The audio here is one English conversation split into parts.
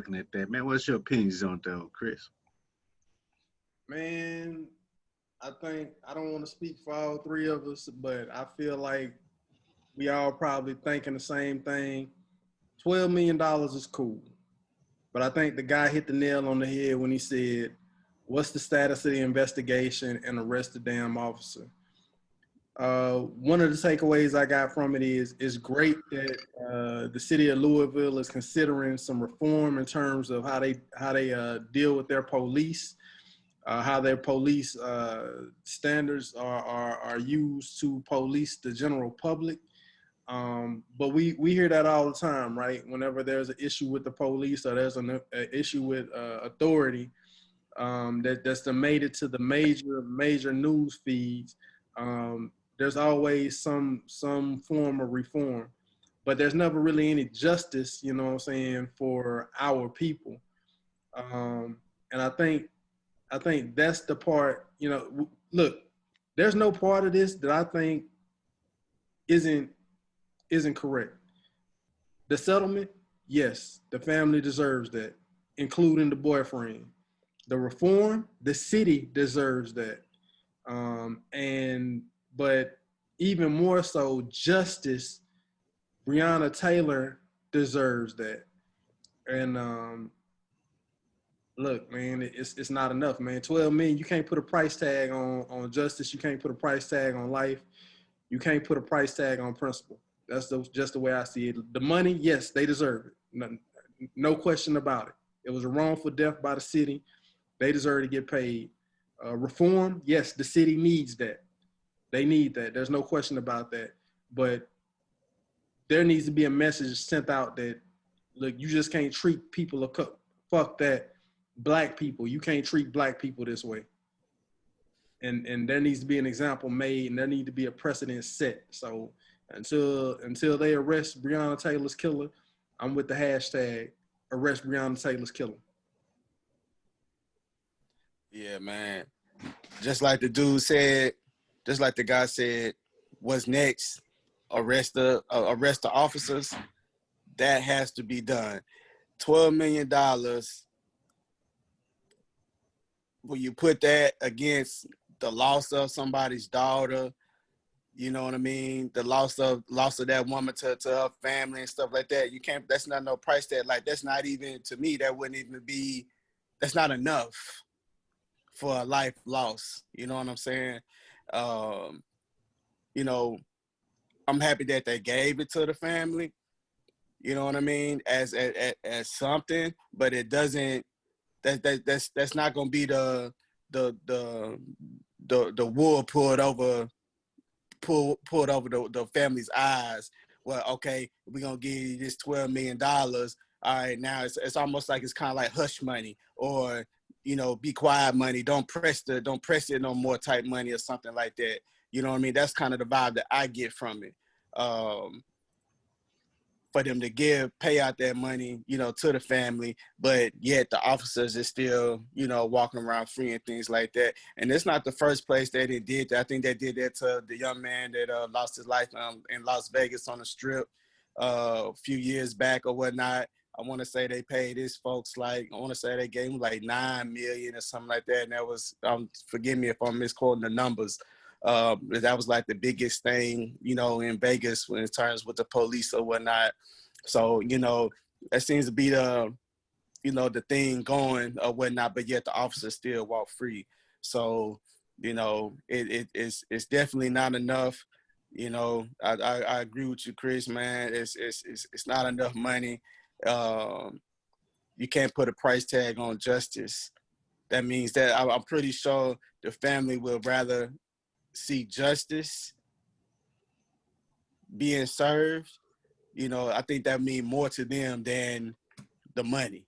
looking at that, man? What's your opinions on that, Chris? Man, I think I don't want to speak for all three of us, but I feel like we all probably thinking the same thing. $12 million is cool. But I think the guy hit the nail on the head when he said, what's the status of the investigation and arrest the damn officer? One of the takeaways I got from it is it's great that the city of Louisville is considering some reform in terms of how they deal with their police, how their police standards are used to police the general public. But we hear that all the time, right? Whenever there's an issue with the police or there's an issue with authority, that's made it to the major news feeds. There's always some form of reform, but there's never really any justice, you know what I'm saying, for our people. And I think that's the part, you know, look, there's no part of this that I think isn't correct. The settlement, yes, the family deserves that, including the boyfriend. The reform, the city deserves that. But even more so, justice, Breonna Taylor deserves that. And look, man, it's not enough, man. 12 million, you can't put a price tag on justice. You can't put a price tag on life. You can't put a price tag on principle. That's just the way I see it. The money, yes, they deserve it. No question about it. It was a wrongful death by the city. They deserve to get paid. Reform, yes, the city needs that. They need that. There's no question about that. But there needs to be a message sent out that, look, you just can't treat people fuck that. Black people, you can't treat black people this way. And there needs to be an example made, and there needs to be a precedent set. So until they arrest Breonna Taylor's killer, I'm with the hashtag arrest Breonna Taylor's killer. Yeah, man. Just like the dude said, just like the guy said, what's next? Arrest the officers. That has to be done. $12 million. When you put that against the loss of somebody's daughter, you know what I mean? The loss of that woman to her family and stuff like that. You can't. That's not no price tag. Like, that's not even, to me, that wouldn't even be. That's not enough for a life loss. You know what I'm saying? You know, I'm happy that they gave it to the family. You know what I mean? As something, but it doesn't. That's not gonna be the wool pulled over the family's eyes. Well, okay, we're gonna give you this $12 million. All right, now it's almost like it's kind of like hush money, or, you know, be quiet money. Don't press it no more type money or something like that. You know what I mean? That's kind of the vibe that I get from it. For them to pay out that money, you know, to the family, but yet the officers is still, you know, walking around free and things like that. And it's not the first place that they did that. I think they did that to the young man that lost his life in Las Vegas on the Strip a few years back or whatnot. I want to say they paid his folks I want to say they gave him like $9 million or something like that. And that was, forgive me if I'm misquoting the numbers. That was like the biggest thing, you know, in Vegas in terms with the police or whatnot. So, you know, that seems to be the thing going or whatnot, but yet the officers still walk free. So, you know, it's definitely not enough. You know, I agree with you, Chris, man. It's not enough money. You can't put a price tag on justice. That means that I'm pretty sure the family will rather see justice being served. You know, I think that means more to them than the money.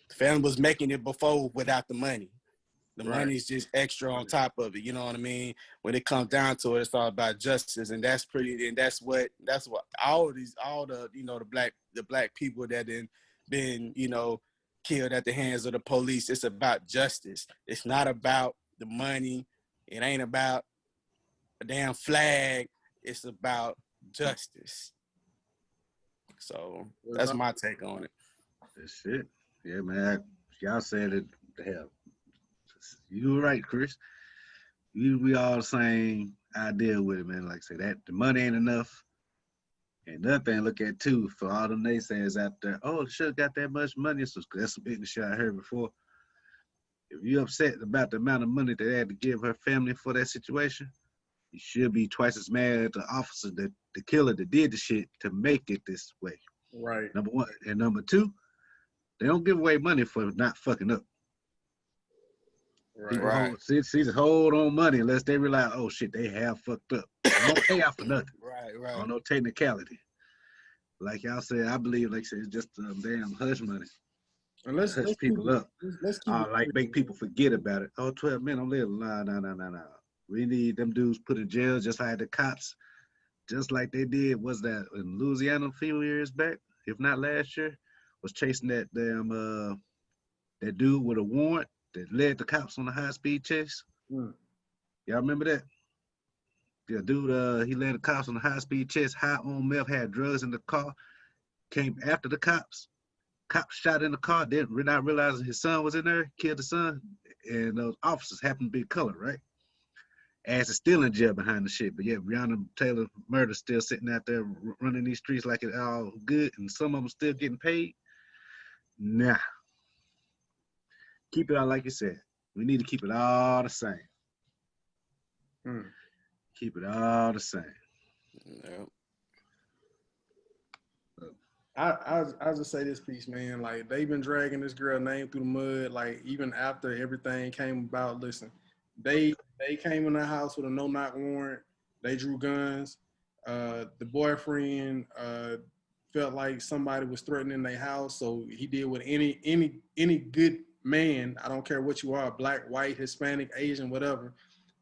The family was making it before without the monny. The money's just extra on top of it. You know what I mean? When it comes down to it, it's all about justice, and that's what all the you know, the black people that been, you know, killed at the hands of the police. It's about justice. It's not about the money. It ain't about a damn flag. It's about justice. So that's my take on it. That's it. Yeah, man. Y'all said it. Hell, you were right, Chris. We all the same idea with it, man. Like I say that the money ain't enough. And another thing, look at too for all the naysayers out there. Oh, the should got that much money. So that's some ignorant shit I heard before. If you upset about the amount of money that they had to give her family for that situation, you should be twice as mad at the officer, that the killer that did the shit to make it this way. Right. Number one. And number two, they don't give away money for not fucking up. Right. People Right. hold on money unless they realize, oh shit, they have fucked up. They don't pay out for nothing. Right. On no technicality. Like y'all said, I believe, like I said, it's just damn hush money. And let's Hush keep people it, up. let's keep it Like make people forget about it. Oh, 12 men, I'm living. Nah. We need them dudes put in jail just like the cops, just like they did, was that in Louisiana a few years back, if not last year, was chasing that damn that dude with a warrant that led the cops on a high-speed chase. Mm. Y'all remember that? Yeah, dude, he led the cops on a high-speed chase, high on meth, had drugs in the car, came after the cops. Cops shot in the car, didn't not realizing his son was in there, killed the son, and those officers happened to be colored, right? Ass is still in jail behind the shit, but yeah, Breonna Taylor murder still sitting out there running these streets like it all good, and some of them still getting paid. Nah, keep it all like you said. We need to keep it all the same. Mm. Keep it all the same. Yep. I just say this piece, man. Like they've been dragging this girl name through the mud. Like even after everything came about, listen, they came in the house with a no-knock warrant. They drew guns. The boyfriend felt like somebody was threatening their house, so he did what any good man, I don't care what you are, black, white, Hispanic, Asian, whatever.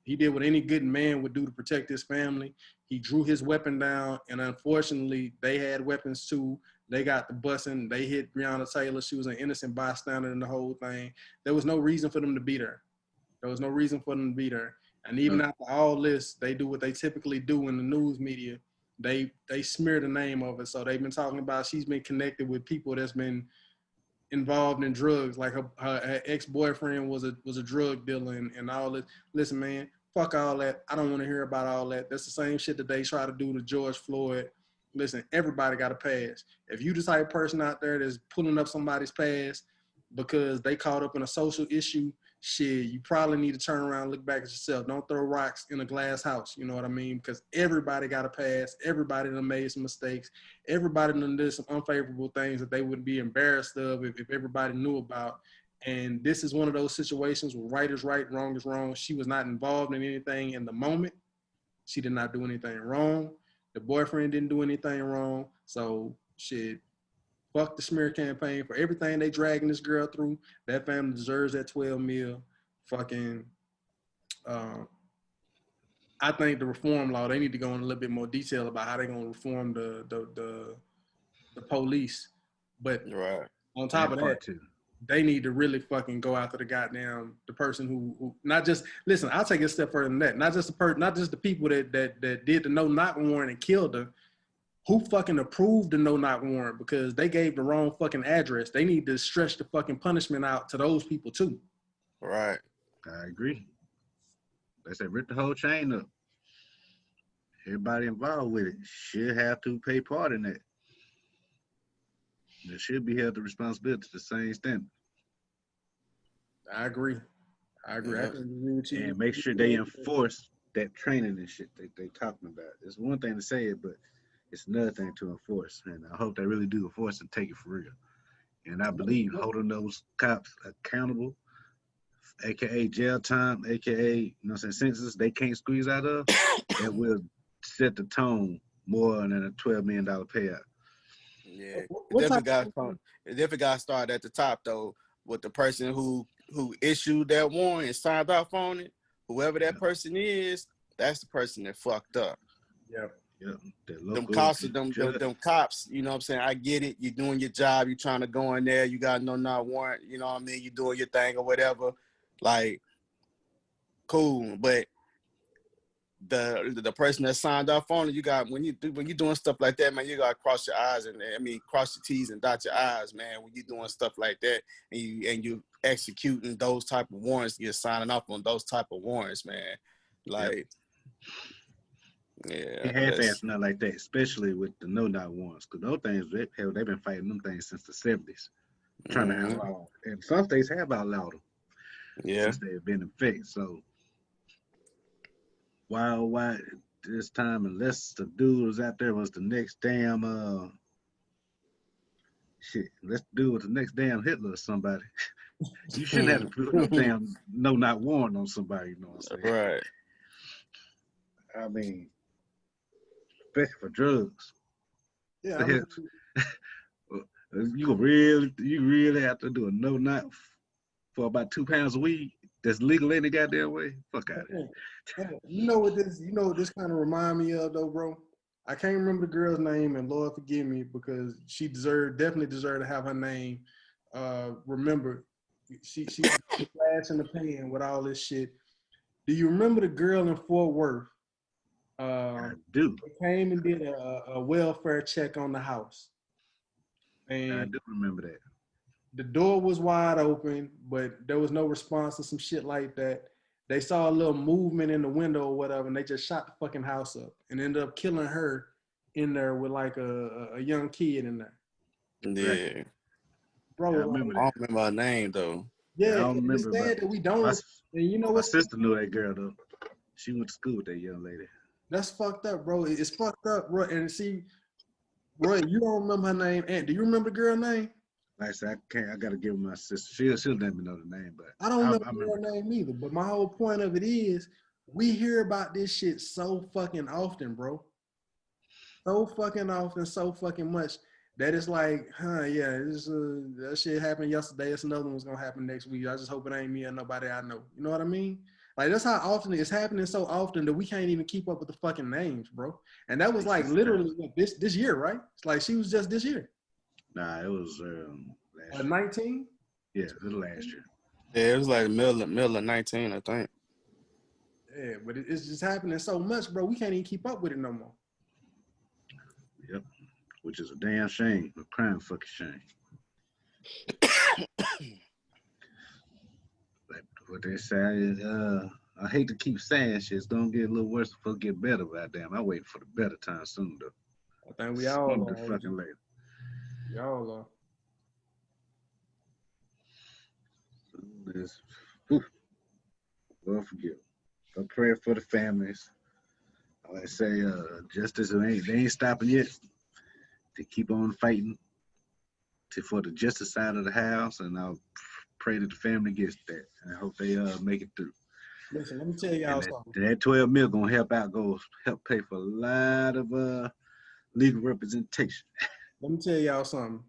He did what any good man would do to protect his family. He drew his weapon down, and unfortunately, they had weapons too. They got the busing. They hit Breonna Taylor. She was an innocent bystander in the whole thing. There was no reason for them to beat her. There was no reason for them to beat her. And even after all this, they do what they typically do in the news media. They smear the name of it. So they've been talking about she's been connected with people that's been involved in drugs. Like her ex-boyfriend was a drug dealer and all this. Listen, man, fuck all that. I don't want to hear about all that. That's the same shit that they try to do to George Floyd. Listen, everybody got a pass. If you the type of person out there that's pulling up somebody's past because they caught up in a social issue, shit, you probably need to turn around and look back at yourself. Don't throw rocks in a glass house. You know what I mean? Because everybody got a pass. Everybody done made some mistakes. Everybody done did some unfavorable things that they would be embarrassed of if everybody knew about. And this is one of those situations where right is right, wrong is wrong. She was not involved in anything in the moment. She did not do anything wrong. The boyfriend didn't do anything wrong. So shit, fuck the smear campaign for everything they dragging this girl through. That family deserves that 12 mil. Fucking, I think the reform law, they need to go in a little bit more detail about how they're gonna reform the police. But Right. on top of that, too. they need to really fucking go after the person who not just listen. I'll take it a step further than that. Not just the people that did the no-knock warrant and killed her. Who fucking approved the no-knock warrant because they gave the wrong fucking address. They need to stretch the fucking punishment out to those people too. Right. I agree. They said rip the whole chain up. Everybody involved with it should have to pay part in that. They should be held to responsibility to the same standard. I agree. I Yeah. can agree with you. And make sure they enforce that training and shit that they talking about. It's one thing to say it, but it's another thing to enforce. And I hope they really do enforce and take it for real. And I believe holding those cops accountable, aka jail time, aka, you know what I'm saying, sentences they can't squeeze out of, that will set the tone more than a $12 million payout. Yeah, it definitely got to start at the top though, with the person who issued that warrant and signed off on it. Whoever that person is, that's the person that fucked up. Yep. Them cops, you know what I'm saying? I get it. You're doing your job. You're trying to go in there. You got no warrant. You know what I mean? You're doing your thing or whatever. Like, cool. But the person that signed off on it, you got when you're doing stuff like that, man, you gotta cross your eyes and cross your T's and dot your I's, man. When you're doing stuff like that and you executing those type of warrants, you're signing off on those type of warrants, man. Like, yeah, It half-assed nothing like that, especially with the no-knock warrants, because those things, they've been fighting them things since the 70s, trying to outlaw, and some states have outlawed them since they've been in effect. So why this time, unless the dude was out there was the next damn shit, let's do with the next damn Hitler or somebody. You shouldn't have to put no damn no-knock warrant on somebody. You know what I'm saying? Right. I mean, especially for drugs. Yeah, I mean, you really have to do a no-knock for about 2 pounds of weed that's legal any goddamn way? Fuck out of here. You know what this kind of remind me of though, bro? I can't remember the girl's name, and Lord forgive me, because she definitely deserved to have her name remembered. She flash in the pan with all this shit. Do you remember the girl in Fort Worth? I do. They came and did a welfare check on the house. And I do remember that. the door was wide open, but there was no response to some shit like that. They saw a little movement in the window or whatever, and they just shot the fucking house up and ended up killing her in there with like a young kid in there. Yeah. Bro, yeah, I remember that. I don't remember her name though. Yeah, I don't remember. It's sad that we don't. And you know my what? sister knew that girl though. She went to school with that young lady. That's fucked up, bro. It's fucked up, bro. And see, Roy, you don't remember her name. And do you remember the girl name? Like I said, I gotta give her my sister. She'll let me know the name, but I don't remember her name either. But my whole point of it is, we hear about this shit so fucking often, bro. So fucking often, so fucking much that it's like, that shit happened yesterday. It's another one's gonna happen next week. I just hope it ain't me or nobody I know. You know what I mean? Like, that's how often it's happening, so often that we can't even keep up with the fucking names, bro. And that was like literally this year, right? It's like she was just this year. Nah, it was last year. 19? Yeah, it was last year. Yeah, it was like middle of 19, I think. Yeah, but it's just happening so much, bro. We can't even keep up with it no more. Yep, which is a damn shame, a crying fucking shame. Like what they say is, I hate to keep saying shit. It's gonna get a little worse before it get better. Goddamn, I waiting for the better time soon though. I think we all are. Fucking later. Y'all are. Lord forgive. I pray for the families. Like I say, justice they ain't stopping yet. They keep on fighting for the justice side of the house, and I'll pray that the family gets that, and I hope they make it through. Listen, let me tell y'all something. That 12 mil gonna help pay for a lot of legal representation. Let me tell y'all something.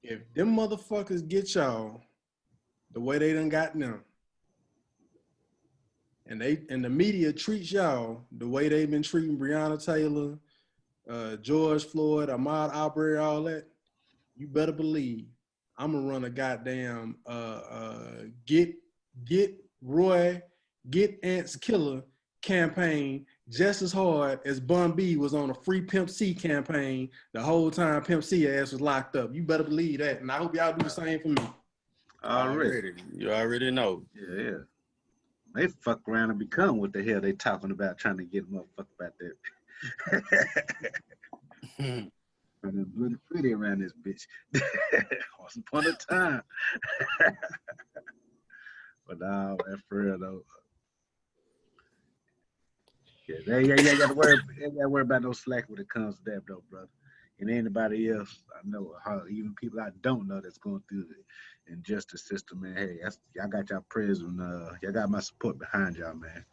If them motherfuckers get y'all the way they done got them, and the media treats y'all the way they've been treating Breonna Taylor, George Floyd, Ahmaud Arbery, all that, you better believe I'm gonna run a goddamn get Roy, get Ants Killer campaign just as hard as Bun B was on a free Pimp C campaign the whole time Pimp C ass was locked up. You better believe that, and I hope y'all do the same for me. Already. You already know. Yeah. They fuck around and become what the hell they talking about, trying to get motherfucker about that. And then bloody pretty around this bitch. Once upon a time. But nah, man, for real though. Yeah, they gotta worry about no slack when it comes to that though, brother. And anybody else I know, even people I don't know that's going through the injustice system, man. Hey, y'all got y'all prayers and y'all got my support behind y'all, man.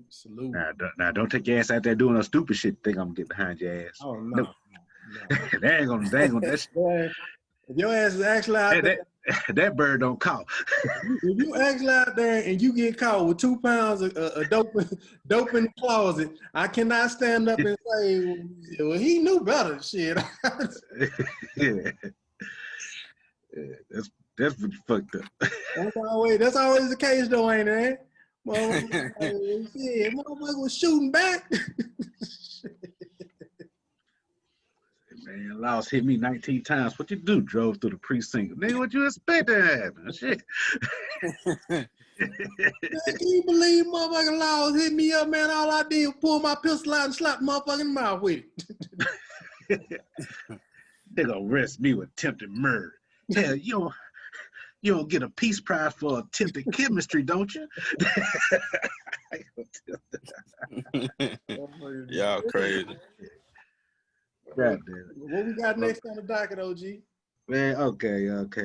Salute. Now, don't take your ass out there doing no stupid shit. Think I'm gonna get behind your ass? Oh no. Nope. They ain't gonna. That's, if your ass is actually out there, that bird don't call. If you actually out there and you get caught with 2 pounds of dope in the closet, I cannot stand up and say, well, he knew better. Shit. Yeah, that's what fucked up. That's always the case though, ain't it? Motherfucker was shooting back. Man, Laos hit me 19 times. What you do? Drove through the precinct. Nigga, what you expect to happen? Shit. Man, can you believe motherfucking Laws hit me up, man? All I did was pull my pistol out and slap the motherfucking mouth with it. They gonna arrest me with attempted murder. Hell, you don't get a peace prize for attempted chemistry, don't you? Y'all crazy. God damn it. What we got next on the docket, OG? Man, okay.